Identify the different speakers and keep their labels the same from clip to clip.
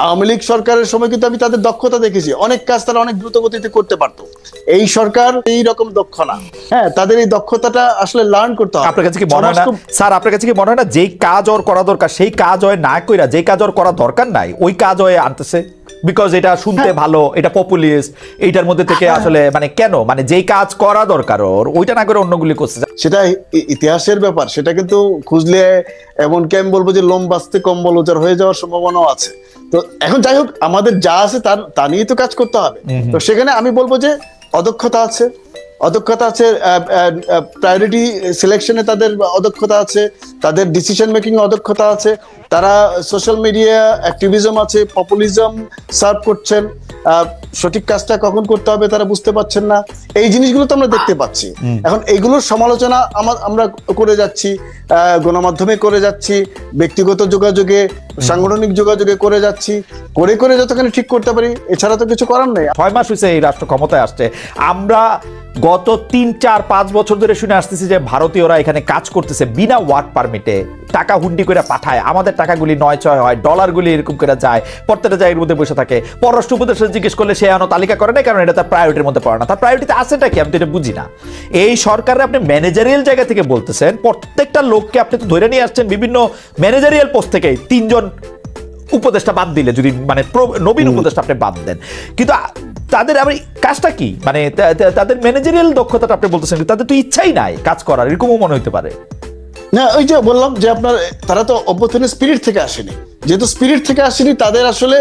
Speaker 1: আওয়ামী লীগ সরকারের সময় কিন্তু আমি তাদের দক্ষতা দেখেছি, অনেক কাজ তারা অনেক দ্রুত গতিতে করতে পারতো। এই সরকার এই রকম দক্ষ না। হ্যাঁ, তাদের এই দক্ষতাটা আসলে লার্ন করতে হবে।
Speaker 2: আপনার কাছে কি মনে হয় না স্যার, আপনার কাছে কি মনে হয় না যেই কাজ ওর করা দরকার সেই কাজ ওর না কইরা যেই কাজ ওর করা দরকার নাই ওই কাজ ওর আনতেছে? বিকজ এটা শুনতে ভালো, এটা পপুলিস্ট, এইটার মধ্যে থেকে আসলে মানে কেন মানে যেই কাজ করা দরকার ওর ওইটা না করে অন্যগুলি করছে।
Speaker 1: সেটা ইতিহাসের ব্যাপার, সেটা কিন্তু খুঁজলে এমনকি আমি বলবো যে লোম বাঁচতে কম্বল উজাড় হয়ে যাওয়ার সম্ভাবনাও আছে। তো এখন যাই হোক, আমাদের যা আছে তা নিয়ে তো কাজ করতে হবে। তো সেখানে আমি বলবো যে অদক্ষতা আছে, প্রায়োরিটি সিলেকশনে তাদের অদক্ষতা আছে, তাদের ডিসিশন মেকিং অদক্ষতা আছে, তারা সোশ্যাল মিডিয়া অ্যাক্টিভিজম আছে, পপুলিজম সার্ভ করছেন, সঠিক কাজটা কখন করতে হবে তারা বুঝতে পারছেন না। এই জিনিসগুলো তো আমরা দেখতে পাচ্ছি। এখন এইগুলোর সমালোচনা আমরা করে যাচ্ছি, গণমাধ্যমে করে যাচ্ছি, ব্যক্তিগত যোগাযোগে, সাংগঠনিক যোগাযোগে করে যাচ্ছি, করে যতখানি ঠিক করতে পারি, এছাড়া তো কিছু করার নেই।
Speaker 2: 6 মাস হয়েছে এই রাষ্ট্র ক্ষমতায় আসছে। আমরা গত 3, 4, 5 বছর ধরে শুনে আসতেছি যে ভারতীয়রা এখানে কাজ করতেছে বিনা ওয়ার্ক পারমিটে, টাকা হুন্ডি করে পাঠায়, আমাদের টাকাগুলি 9-6 হয়, ডলারগুলি এরকম করে যায়, প্রত্যেকটা জায়গার মধ্যে বসে থাকে। পররাষ্ট্র উপদেষ্টা জিজ্ঞেস করলে সে এখনো তালিকা করে না, কারণ এটা তার প্রায়োরিটির মধ্যে পড়ে না। তার প্রায়োরিটিতে আছেটা কি আমি তো এটা বুঝি না। এই সরকারে আপনি ম্যানেজারিয়াল জায়গা থেকে বলতেছেন, প্রত্যেকটা লোককে আপনি তো ধরে নিয়ে আসছেন বিভিন্ন ম্যানেজারিয়াল পোস্ট থেকে, 3 জন উপদেষ্টা বাদ দিলে, যদি মানে নবীন উপদেষ্টা আপনি বাদ দেন, কিন্তু তাদের আবার কাজটা কি মানে তাদের ম্যানেজারিয়াল দক্ষতাটা আপনি বলতেছেন, তাদের তো ইচ্ছাই নাই কাজ করার, এরকমও মনে হতে পারে
Speaker 1: না। ওই যে বললাম যে আপনার তারা তো অভ্যন্তরীণ স্পিরিট থেকে আসেনি, যেহেতু স্পিরিট থেকে আসেনি তাদের আসলে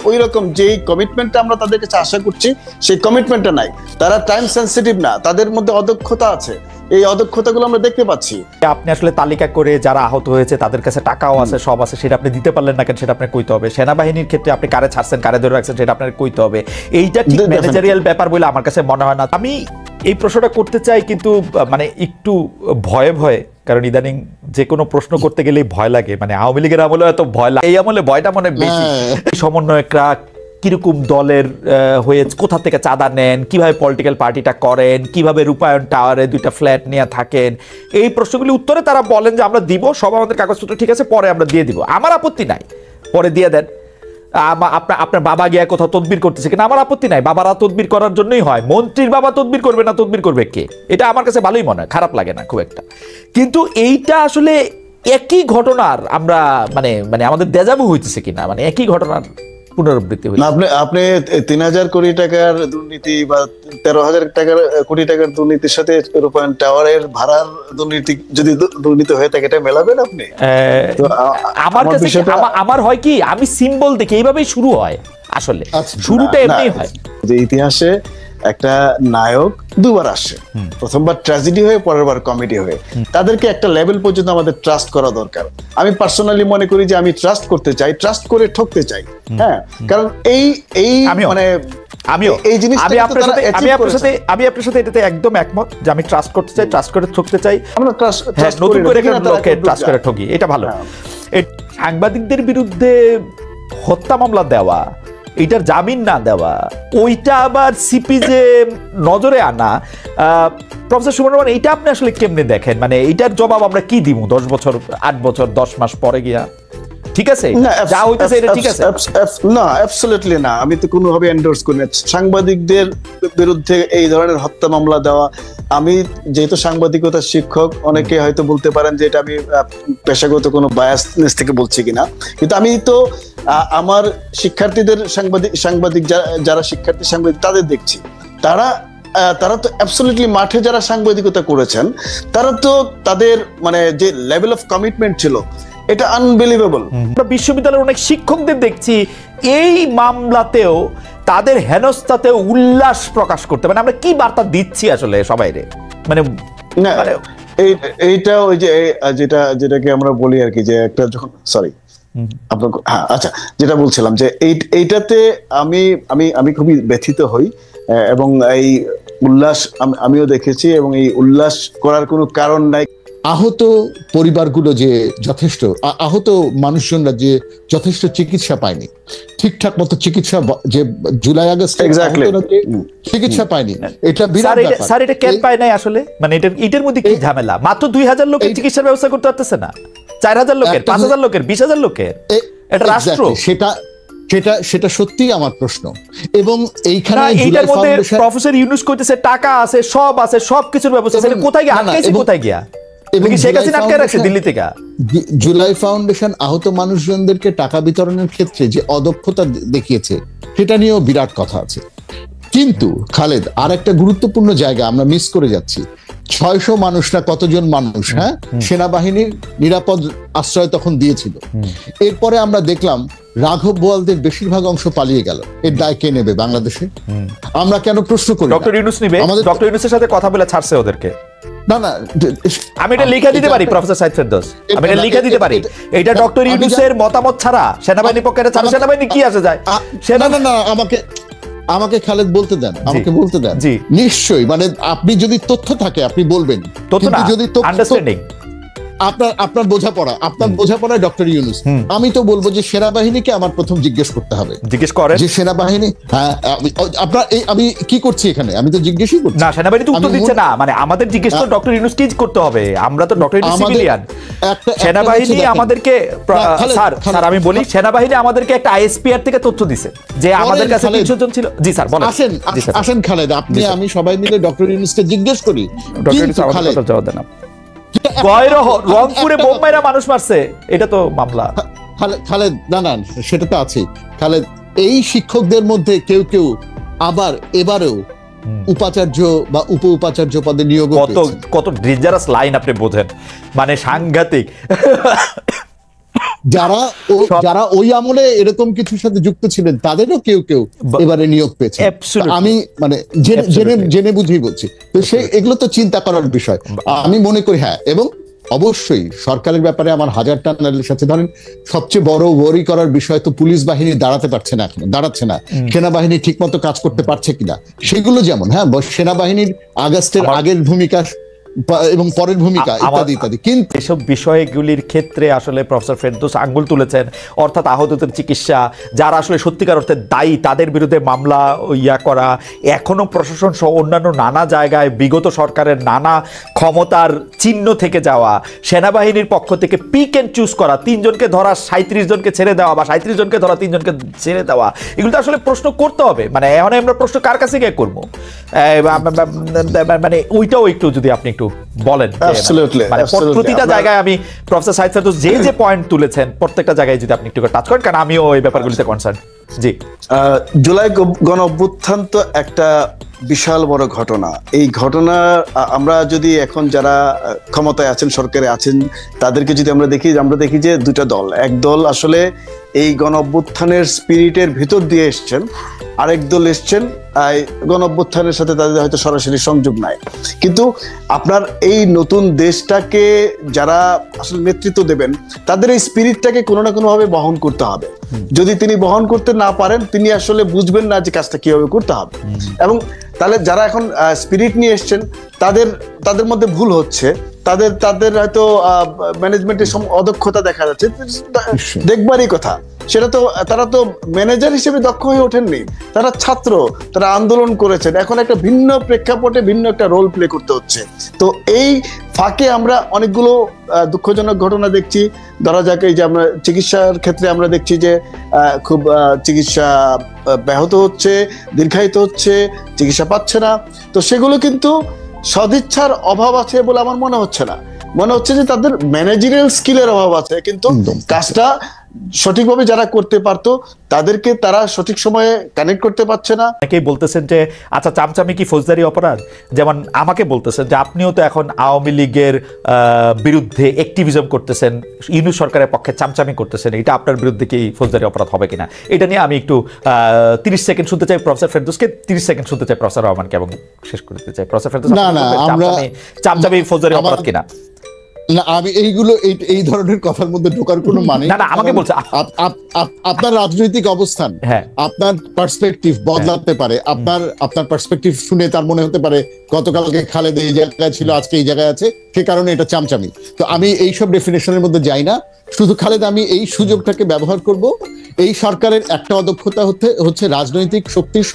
Speaker 1: ওই রকম যে কমিটমেন্টটা আমরা তাদের কাছে আশা করছি সেই কমিটমেন্টটা নাই। তারা টাইম সেনসিটিভ না, তাদের মধ্যে অদক্ষতা আছে, এই অদক্ষতাগুলো আমরা দেখতে পাচ্ছি।
Speaker 2: আপনি আসলে তালিকা করে যারা আহত হয়েছে তাদের কাছে টাকাও আছে, সব আছে, সেটা আপনি দিতে পারলেন না কেন সেটা আপনার কইতে হবে। সেনাবাহিনীর ক্ষেত্রে আপনি কারে ছাড়ছেন কারে ধরে রাখছেন সেটা আপনার কইতে হবে। এইটা ঠিক ম্যানেজারিয়াল ব্যাপার বলে আমার কাছে মনে হয় না। আমি এই প্রশ্নটা করতে চাই কিন্তু মানে একটু ভয়ে, কারণ ইদানিং যে কোনো প্রশ্ন করতে গেলেই ভয় লাগে। মানে আওয়ামী লীগের আমলে এত ভয় লাগে, এই আমলে ভয়টা মনে বেশি। সমন্বয়করা কিরকম দলের হয়ে কোথা থেকে চাঁদা নেন, কিভাবে পলিটিক্যাল পার্টিটা করেন, কিভাবে রূপায়ণ টাওয়ারে 2টা ফ্ল্যাট নিয়ে থাকেন, এই প্রশ্নগুলি উত্তরে তারা বলেন যে আমরা দিব, সব আমাদের কাগজপত্র ঠিক আছে, পরে আমরা দিয়ে দিব। আমার আপত্তি নাই, পরে দিয়ে দেন। আপনার বাবা গিয়া কোথাও তদবির করতেছে কিনা আমার আপত্তি নাই, বাবারা তদবির করার জন্যই হয়। মন্ত্রীর বাবা তদবির করবে না, তদবির করবে কে? এটা আমার কাছে ভালোই মনে হয়, খারাপ লাগে না খুব একটা। কিন্তু এইটা আসলে একই ঘটনার আমরা মানে আমাদের দেজাভু হইতেছে কিনা, মানে একই ঘটনার পুনরাবৃত্তি হইছে।
Speaker 1: আপনি 3000 কোটি টাকার দুর্নীতি বা 13,000 কোটি টাকার দুর্নীতির সাথে রূপায়ণ টাওয়ারের ভাড়ার দুর্নীতি যদি দুর্নীতি হয়ে থাকে এটা মেলাবেন আপনি?
Speaker 2: আমার কাছে আমার হয় কি, আমি সিম্বল দেখি এইভাবেই শুরু হয়, আসলে শুরুটা এমনি হয়
Speaker 1: যে ইতিহাসে একটা নায়ক দুবার আসে, প্রথমবার ট্র্যাজেডি হয়ে, পরের বার কমেডি হয়ে। তাদেরকে একটা লেভেল পর্যন্ত আমাদের ট্রাস্ট করা দরকার। আমি পার্সোনালি মনে করি যে আমি ট্রাস্ট করতে চাই, ট্রাস্ট করে ঠকতে চাই। হ্যাঁ, কারণ মানে
Speaker 2: আমি আপনার সাথে এটাতে একদম একমত যে আমি ট্রাস্ট করতে চাই, ট্রাস্ট করে ঠকতে চাই। নতুন করে ট্রাস্ট করে ঠকি, এটা ভালো। সাংবাদিকদের বিরুদ্ধে হত্যা মামলা দেওয়া, এইটার জামিন না দেওয়া, ওইটা আবার সিপি যে নজরে আনা, প্রফেসর সুমন রহমান, এইটা আপনি আসলে কেমনে দেখেন? মানে এইটার জবাব আমরা কি দিব 10 বছর 8 বছর 10 মাস পরে গিয়া? ঠিক আছে, যা হইতাছে এটা ঠিক আছে
Speaker 1: না? অ্যাবসলিউটলি না, আমি তো কোনোভাবে এন্ডোর্স করি না সাংবাদিকদের বিরুদ্ধে এই ধরনের হত্যা মামলা দেওয়া। আমি যেহেতু সাংবাদিকতার শিক্ষক, অনেকে হয়তো বলতে পারেন যে এটা আমি পেশাগত কোনো বায়াসনেস থেকে বলছি কিনা, কিন্তু আমি তো আমার শিক্ষার্থীদের সাংবাদিক যারা শিক্ষার্থী সাংবাদিক তাদের দেখছি, তারা তো অ্যাবসলিউটলি মাঠে যারা সাংবাদিকতা করেছেন তারা তো তাদের মানে যে লেভেল অফ কমিটমেন্ট ছিল এটা আনবিলিভেবল।
Speaker 2: আমরা বিশ্ববিদ্যালয়ের অনেক শিক্ষকদের দেখছি এই মামলাতেও তাদের হেনস্থাতে উল্লাস প্রকাশ করতে, মানে আমরা কি বার্তা দিচ্ছি আসলে সবাইরে? মানে
Speaker 1: এইটা ওই যে যেটাকে আমরা বলি আর কি, যে একটা যখন আপনার আচ্ছা যেটা বলছিলাম যে এইটাতে আমি খুবই ব্যথিত হই, এবং এই উল্লাস আমিও দেখেছি, এবং এই উল্লাস করার কোনো কারণ নাই।
Speaker 3: আহত পরিবারগুলো যে যথেষ্ট, আহত মানুষজনরা যে যথেষ্ট চিকিৎসা পায়নি, ঠিকঠাক মতো চিকিৎসা, যে জুলাই আগস্ট চিকিৎসা পায়নি, এটা বিরাট ব্যাপার।
Speaker 2: স্যার এটা কেন পায় নাই আসলে? মানে এটার মধ্যে কি ঝামেলা? মাত্র 2000 লোকের চিকিৎসার ব্যবস্থা করতে পারতেছে না, 4000 লোকের, 5000 লোকের, 20000 লোকের, এটা রাষ্ট্র।
Speaker 3: সেটা সেটা সত্যি আমার প্রশ্ন। এবং এইখানে
Speaker 2: এইটার মধ্যে প্রফেসর ইউনূস কইতেছে টাকা আছে, সব আছে, সবকিছুর ব্যবস্থা আছে, কোথায় গিয়ে আটকাইছে, কোথায় গিয়া শেখ হাসিনা আটকে রাখছে দিল্লি থেকে।
Speaker 3: জুলাই ফাউন্ডেশন আহত মানুষজনদেরকে টাকা বিতরণের ক্ষেত্রে যে অদক্ষতা দেখিয়েছে সেটা নিয়েও বিরাট কথা আছে। কিন্তু খালেদ, আর একটা গুরুত্বপূর্ণ জায়গা আমরা মিস করে যাচ্ছি। 600 মানুষরা, কতজন মানুষ সেনাবাহিনীর নিরাপদ আশ্রয় তখন দিয়েছিল। এরপরে আমরা দেখলাম রাঘব বোয়ালদের বেশিরভাগ অংশ পালিয়ে গেল। এর দায় কে নেবে বাংলাদেশে? আমরা কেন প্রশ্ন করি?
Speaker 2: ডক্টর ইউনূস নেবে, ডক্টর ইউনূসের সাথে কথা বলে ছাড়ছে ওদেরকে।
Speaker 3: না না,
Speaker 2: আমি এটা লিখে দিতে পারি প্রফেসর সাইদ ফেরদৌস, আমি এটা লিখে দিতে পারি। এটা ডক্টর ইউনূসের মতামত ছাড়া সেনাবাহিনী পক্ষে ছাড়া সেনাবাহিনী কি আসে যায়?
Speaker 3: না আমাকে খালেদ বলতে দেন, আমাকে বলতে দেন। নিশ্চয়ই, মানে আপনি যদি তথ্য থাকে আপনি বলবেন, যদি
Speaker 2: আন্ডারস্ট্যান্ডিং
Speaker 3: আপনার বোঝাপড়ায় ডক্টর ইউনূস, আমি তো বলবো যে সেনাবাহিনীকে আমার প্রথম জিজ্ঞেস করতে হবে।
Speaker 2: জিজ্ঞেস করেন
Speaker 3: যে সেনাবাহিনী, হ্যাঁ আপনার আমি কি করছি এখানে? আমি তো জিজ্ঞেসই করছি
Speaker 2: না, সেনাবাহিনী তো উত্তর দিচ্ছে না। মানে আমাদের জিজ্ঞেস তো ডক্টর ইউনূস কি করতে হবে? আমরা তো ডক্টর ইউনূস সিভিলিয়ান। সেনাবাহিনী আমাদেরকে, স্যার আমি বলি, সেনাবাহিনী আমাদেরকে একটা আইএসপিআর থেকে তথ্য দিছে যে আমাদের কাছে 300 জন ছিল। জি স্যার বলেন।
Speaker 3: আসেন খালেদ, আপনি আমি সবাই মিলে ডক্টর ইউনূসকে জিজ্ঞেস করি।
Speaker 2: ডক্টর জবাব দেন। রংপুরে বোম মাইরা মানুষ মারছে, এটা তো মামলা।
Speaker 3: খালেদ, না সেটা তো আছে খালেদ। এই শিক্ষকদের মধ্যে কেউ কেউ আবার এবারেও উপাচার্য বা উপ উপাচার্য পদে নিয়োগ।
Speaker 2: কত ডেঞ্জারাস লাইন আপনি বোঝেন, মানে সাংঘাতিক।
Speaker 3: যারা ওই আমলে এরকম কিছুর সাথে যুক্ত ছিলেন তাদেরও কেউ কেউ এবারে নিয়োগ পেয়েছে। আমি মানে জেনে বুঝেই বলছি। তো এগুলো তো চিন্তা করার বিষয় আমি মনে করি। হ্যাঁ, এবং অবশ্যই সরকারের ব্যাপারে আমার হাজারটা নারীর সাথে, ধরেন সবচেয়ে বড় ওয়ারি করার বিষয় তো পুলিশ বাহিনী দাঁড়াচ্ছে না। সেনাবাহিনী ঠিক মতো কাজ করতে পারছে কিনা সেগুলো, যেমন সেনাবাহিনীর আগস্টের আগের ভূমিকা এবং পরের ভূমিকা ইত্যাদি। কিন্তু
Speaker 2: এসব বিষয়গুলির ক্ষেত্রে আসলে প্রফেসর ফেরদৌস আঙ্গুল তুলেছেন, অর্থাৎ আহতদের চিকিৎসা, যারা আসলে সত্যিকার অর্থে দায়ী তাদের বিরুদ্ধে মামলা করা, এখনো প্রশাসন সহ অন্যান্য নানা জায়গায় বিগত সরকারের নানা ক্ষমতার চিহ্ন থেকে যাওয়া, সেনাবাহিনীর পক্ষ থেকে পিক এন্ড চুজ করা, 3 জনকে ধরা 37 জনকে ছেড়ে দেওয়া, বা 37 জনকে ধরা 3 জনকে ছেড়ে দেওয়া, এগুলো তো আসলে প্রশ্ন করতে হবে। মানে এখন আমরা প্রশ্ন কার কাছে গিয়ে করবো? মানে ওইটাও একটু যদি আপনি একটু বলেন। মানে প্রতিটা জায়গায় আমি প্রফেসর সাইদ ফেরদৌস যে পয়েন্ট তুলেছেন প্রত্যেকটা জায়গায় যদি আপনি একটু টাচ করেন, কারণ আমিও এই ব্যাপারগুলিতে কনসার্ন। জি,
Speaker 1: জুলাই গণ অভ্যুত্থান তো একটা বিশাল বড় ঘটনা। এই ঘটনা আমরা যদি এখন যারা ক্ষমতায় আছেন, সরকারে আছেন, তাদেরকে যদি আমরা দেখি যে দুটা দল, এক দল আসলে এই গণ অভ্যুত্থানের স্পিরিটের ভিতর দিয়ে এসছেন, আরেক দল এসছেন গণ অভ্যুত্থানের সাথে তাদের হয়তো সরাসরি সংযোগ নাই। কিন্তু আপনার এই নতুন দেশটাকে যারা আসলে নেতৃত্ব দেবেন, তাদের এই স্পিরিটটাকে কোনো না কোনো ভাবে বহন করতে হবে। যদি তিনি বহন করতে না পারেন, তিনি আসলে বুঝবেন না যে কাজটা কিভাবে করতে হবে। এবং তাহলে যারা এখন স্পিরিট নিয়ে এসছেন, তাদের মধ্যে ভুল হচ্ছে, তাদের হয়তো ম্যানেজমেন্টের অদক্ষতা দেখা যাচ্ছে, দেখবারই কথা। সেটা তো তারা তো ম্যানেজার হিসেবে দক্ষ হয়ে ওঠেননি, তারা ছাত্র, তারা আন্দোলন করেছেন। এখন একটা ভিন্ন প্রেক্ষাপটে ভিন্ন একটা রোল প্লে করতে হচ্ছে। তো এই ফাঁকে আমরা অনেকগুলো দুঃখজনক ঘটনা দেখছি। ধরা যাক, এই যে আমরা চিকিৎসার ক্ষেত্রে আমরা দেখছি যে খুব চিকিৎসা ব্যাহত হচ্ছে, দীর্ঘায়িত হচ্ছে, চিকিৎসা পাচ্ছে না। তো সেগুলো কিন্তু সদিচ্ছার অভাব আছে বলে আমার মনে হচ্ছে না। মনে হচ্ছে যে তাদের ম্যানেজারিয়াল স্কিলের অভাব আছে, কিন্তু কাজটা সঠিকভাবে যারা করতে পারতো তাদেরকে তারা সঠিক সময়ে কানেক্ট করতে পারছে না।
Speaker 2: অনেকেই বলতেছেন যে আচ্ছা, চামচামি কি ফৌজদারি অপরাধ? যেমন আমাকে বলতেছেন যে আপনিও তো এখন আওয়ামী লীগের বিরুদ্ধে অ্যাক্টিভিজম করতেছেন, ইউনূস সরকারের পক্ষে চামচামি করতেছেন, এটা আপনার বিরুদ্ধে কি ফৌজদারি অপরাধ হবে কিনা? এটা নিয়ে আমি একটু 30 সেকেন্ড শুনতে চাই প্রফেসর ফেরদৌসকে, 30 সেকেন্ড শুনতে চাই প্রফেসর রহমানকে, এবং শেষ করে দিতে চাই। প্রফেসর ফেরদৌস, চামচামি ফৌজদারি অপরাধ কিনা?
Speaker 3: না, আমি এই ধরনের কথার মধ্যে ঢোকার কোনো মানে
Speaker 2: না। আমাকে বলছে
Speaker 3: আপনার রাজনৈতিক অবস্থান, আপনার পার্সপেক্টিভ বদলাতে পারে। আপনার পার্সপেক্টিভ শুনে তার মনে হতে পারে গতকালকে খালেদ এই জায়গায় ছিল, আজকে এই জায়গায় আছে, সে কারণে এটা চামচামি। তো আমি এইসব ডেফিনেশনের মধ্যে যাই না। শুধু খালেদ, আমি এই সুযোগটাকে ব্যবহার করব। এই সরকারের একটা অদক্ষতা হচ্ছে রাজনৈতিক শক্তির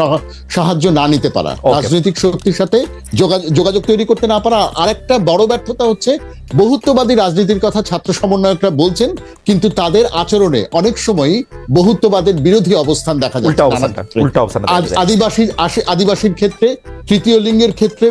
Speaker 3: সাহায্য না নিতে পারা, রাজনৈতিক শক্তির সাথে যোগাযোগ তৈরি করতে না পারা। আরেকটা বড় ব্যর্থতা হচ্ছে বহুত্ববাদী রাজনীতির কথা ছাত্র সমন্বয়করা বলছেন, কিন্তু তাদের আচরণে অনেক সময়ই বহুত্ববাদের বিরোধী অবস্থান দেখা যায়। আদিবাসীর ক্ষেত্রে, তৃতীয় লিঙ্গের ক্ষেত্রে,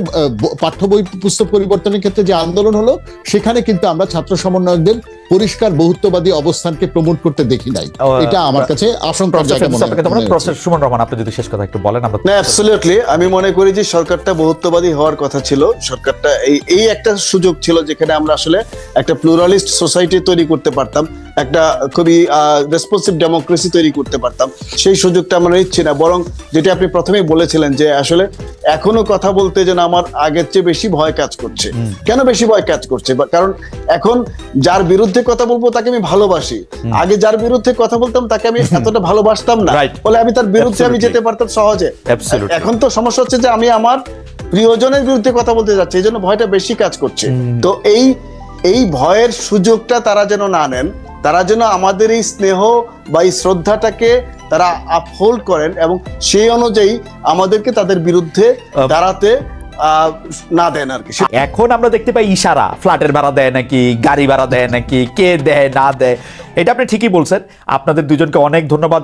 Speaker 3: পাঠ্য বই পুস্তক পরিবর্তনের ক্ষেত্রে যে আন্দোলন হলো, সেখানে কিন্তু আমরা ছাত্র সমন্বয়কদের পরিষ্কার বহুত্ববাদী অবস্থানকে প্রমোট করতে দেখি নাই। এটা আমার কাছে আশঙ্কার জায়গা মনে হয়।
Speaker 2: সুমন রহমান, আপনি যদি শেষ কথা একটু বলেন।
Speaker 1: না, অ্যাবসলিউটলি আমি মনে করি যে সরকারটা বহুত্ববাদী হওয়ার কথা ছিল। সরকারটা এই একটা সুযোগ ছিল যেখানে আমরা আসলে একটা প্লুরালিস্ট সোসাইটি তৈরি করতে পারতাম, একটা খুবই রেসপন্সিভ ডেমোক্রেসি তৈরি করতে পারতাম। সেই সুযোগটা আমরা নিচ্ছি না, বরং যেটা আপনি প্রথমেই বলেছিলেন যে আসলে এখনো কথা বলতে যেন আমার আগের চেয়ে বেশি ভয় কাজ করছে। কেন বেশি ভয় কাজ করছে? কারণ এখন যার বিরুদ্ধে কথা বলবো তাকে আমি ভালোবাসি, আগে যার বিরুদ্ধে কথা বলতাম তাকে আমি এতটা ভালোবাসতাম না, ফলে আমি তার বিরুদ্ধে আমি যেতে পারতাম সহজে। এখন তো সমস্যা হচ্ছে যে আমি আমার প্রিয়জনের বিরুদ্ধে কথা বলতে যাচ্ছি, এই জন্য ভয়টা বেশি কাজ করছে। তো এই ভয়ের সুযোগটা তারা যেন না নেন, তারা যেন আমাদের এই স্নেহ বা এই শ্রদ্ধাটাকে তারা আপহোল্ড করেন এবং সেই অনুযায়ী আমাদেরকে তাদের বিরুদ্ধে দাঁড়াতে না দেন আর কি।
Speaker 2: এখন আমরা দেখতে পাই ইশারা, ফ্ল্যাটের ভাড়া দেয় নাকি, গাড়ি ভাড়া দেয় নাকি, কে দেয় না দেয়। এটা আপনি ঠিকই বলছেন। আপনাদের দুজনকে অনেক ধন্যবাদ।